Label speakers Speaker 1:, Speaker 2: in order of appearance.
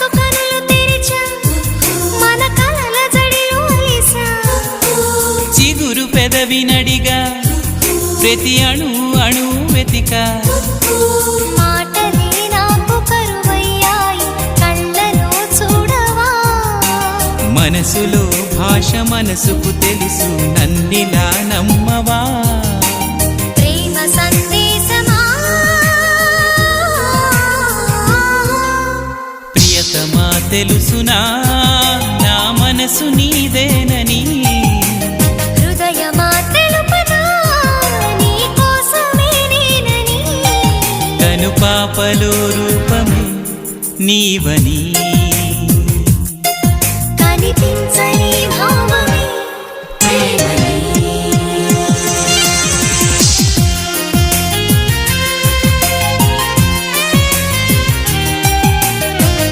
Speaker 1: మనసు కనులు తెరిచా మన కలల జడిలో అలిసా
Speaker 2: చిగురు పెదవి నడిగా ప్రతి అణు అణు వెతిక
Speaker 1: మాటలే నాకు కరువయ్యాయి కళ్ళలో చూడవా
Speaker 2: మనసులో భాష మనసుకు తెలుసు నన్నిలా నమ్మవా
Speaker 1: ప్రేమ సందేశమా
Speaker 2: ప్రియతమా తెలుసునా నా మనసు నీదేనని
Speaker 1: హృదయమా తెలుపనా నీ కోసమే నేనని
Speaker 2: కను పాపలో రూపమే నీవని
Speaker 1: కనిపించ